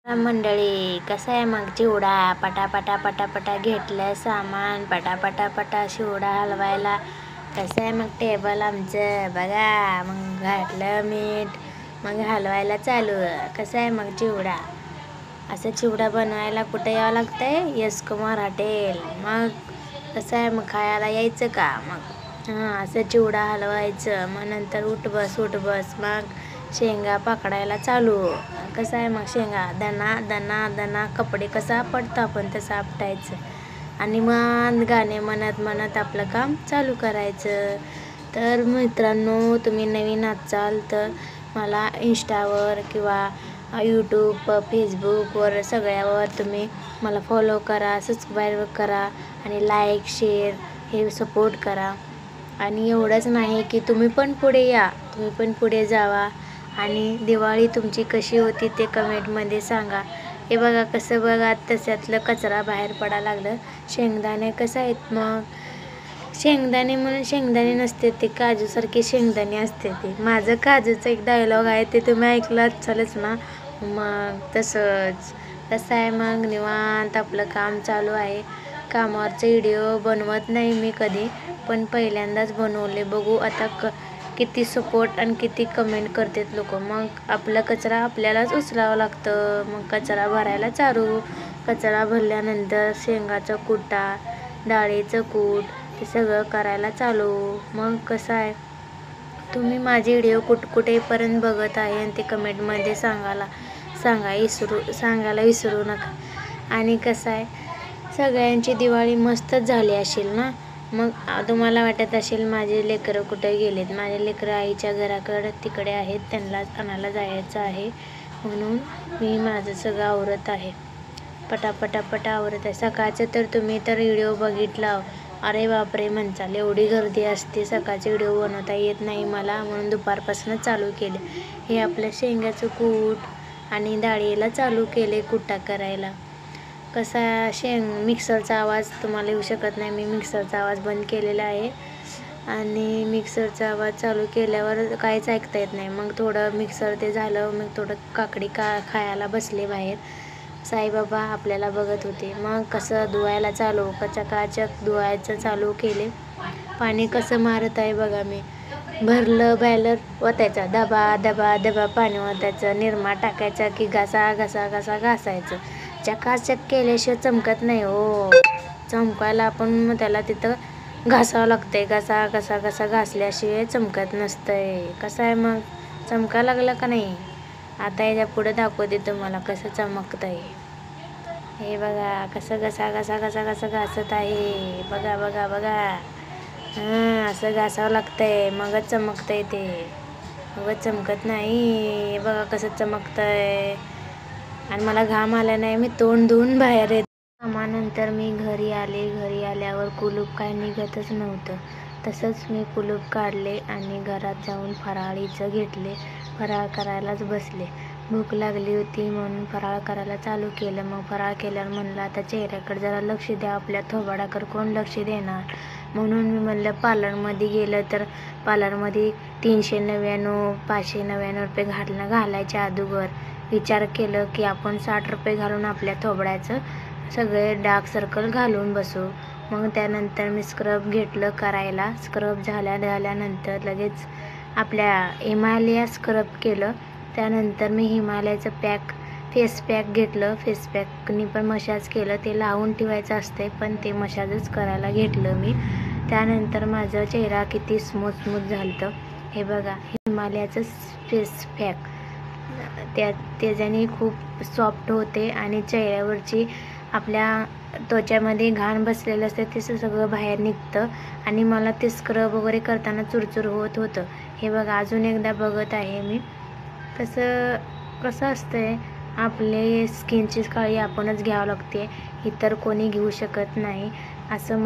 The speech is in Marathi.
मंडळी, कसं आहे मग चिवडा पटापटा पटापटा घेतलं सामान, पटापटा चिवडा हलवायला. कसं आहे मग टेबल आमचं बघा. मग घातलं मीठ, मग हलवायला चालू. कसं आहे मग चिवडा. असं चिवडा बनवायला कुठं यावं लागतंय? यश कुमार हॉटेल. मग कसं आहे मग खायला यायचं का? मग असं चिवडा हलवायचं. मग नंतर उठ बस मग शेंगा पकडायला चालू. कसं आहे मग शेंगा दना दना दना कपडे कसा पडतो आपण तसं आपटायचं आणि मग गाणे म्हणत आपलं काम चालू करायचं. तर मित्रांनो, तुम्ही नवीन असाल तर मला इंस्टावर किंवा यूट्यूब, फेसबुकवर सगळ्यावर तुम्ही मला फॉलो करा, सबस्क्राईब करा आणि लाईक शेअर हे सपोर्ट करा. आणि एवढंच नाही की तुम्ही पण पुढे या, तुम्ही पण पुढे जावा आणि दिवाळी तुमची कशी होती ते कमेंटमध्ये सांगा. हे बघा कसं बघा तशातलं कचरा बाहेर पडायला लागलं. शेंगदाणे कसं आहेत मग शेंगदाणे म्हणून शेंगदाणे नसते ते, काजूसारखे शेंगदाणे असते ते. माझं काजूचं एक डायलॉग आहे ते तुम्ही ऐकलं असालच ना. मग तसंच कसं आहे मग निवांत आपलं काम चालू आहे. कामावरचे व्हिडिओ बनवत नाही मी कधी, पण पहिल्यांदाच बनवले. बघू आता किती सपोर्ट आणि किती कमेंट करतात लोक. मग आपला कचरा आपल्यालाच उचलावं लागतं. मग कचरा भरायला चालू. कचरा भरल्यानंतर शेंगाचा कुटा, डाळीचं कूट ते सगळं करायला चालू. मग कसं आहे तुम्ही माझे व्हिडिओ कुठेपर्यंत बघत आहे आणि ते कमेंटमध्ये सांगायला विसरू नका. आणि कसं आहे सगळ्यांची दिवाळी मस्तच झाली असेल ना. मग तुम्हाला वाटत असेल माझे लेकरं कुठे गेलेत. माझे लेकरं आईच्या घराकडे तिकडे आहेत, त्यांना आणायला जायचं आहे म्हणून मी माझं सगळं आवरत आहे. पटापटा आवरत आहे. सकाळचं तर तुम्ही तर व्हिडिओ बघितला, अरे बापरे म्हणचाल एवढी गर्दी असते. सकाळचे व्हिडिओ बनवता येत नाही मला म्हणून दुपारपासून चालू केले. हे आपलं शेंगाचं कूट आणि डाळीला चालू केले कुटा करायला. कसा मिक्सरचा आवाज तुम्हाला येऊ शकत नाही. मी मिक्सरचा आवाज बंद केलेला आहे आणि मिक्सरचा आवाज चालू केल्यावर काहीच ऐकता येत नाही. मग थोडं मिक्सर ते झालं, मग थोडं काकडी खायला बसले बाहेर. साईबाबा आपल्याला बघत होते. मग कसं धुवायला चालू, चकाचक धुवायचं चालू केले. पाणी कसं मारत आहे बघा मी. भरलं बॅलर ओतायचा, दबा पाणी ओतायचं, निरमा टाकायचा की घासायचं. चकाचक केल्याशिवाय चमकत नाही हो. चमकायला आपण मग त्याला तिथं घासावं लागतंय. घसा घासल्याशिवाय चमकत नसतंय. कसं आहे मग चमकायला लागलं का नाही. आता याच्या पुढे दाखवते तुम्हाला कसं चमकतंय. हे बघा कसं घसा घासत आहे. बघा असं घासावं लागतंय मगच चमकतंय ते, मगच चमकत नाही. बघा कसं चमकतंय. आणि मला घाम आला नाही, मी तोंड धुवून बाहेर येते. कामानंतर मी घरी आल्यावर कुलूप काय निघतच नव्हतं. तसंच मी कुलूप काढले आणि घरात जाऊन फराळीचं घेतले. फराळ करायलाच बसले. भूक लागली होती म्हणून फराळ करायला चालू केलं. मग फराळ केल्यावर म्हणलं आता चेहऱ्याकडे जरा लक्ष द्या, आपल्या थोबाडाकडे कोण लक्ष देणार. म्हणून मी म्हणलं पार्लरमध्ये गेलं तर पार्लरमध्ये 399 599 रुपये घालायच्या अगोदर विचार केलं की आपण 60 रुपये घालून आपल्या थोबड्याचं सगळे डार्क सर्कल घालून बसू. मग त्यानंतर मी स्क्रब घेतलं करायला. स्क्रब झाल्यानंतर लगेच आपल्या हिमालया स्क्रब केलं. त्यानंतर मी हिमालयाचं फेस पॅक घेतलं. फेस पॅकनी पण मसाज केलं. ते लावून ठेवायचं असते पण ते मसाजच करायला घेतलं मी. त्यानंतर माझा चेहरा किती स्मूथ झालं. हे बघा हिमालयाचं फेस पॅक त्याच्याने खूप सॉफ्ट होते आणि चेहऱ्यावरची आपल्या त्वचामध्ये घाण बसलेलं असतं ते सगळं बाहेर निघतं. आणि मला ते स्क्रब वगैरे करताना चुरचुर होतं. हे बघा अजून एकदा बघत आहे मी. कसं असतंय आपले स्किनची काळजी आपणच घ्यावं लागते, इतर कोणी घेऊ शकत नाही असं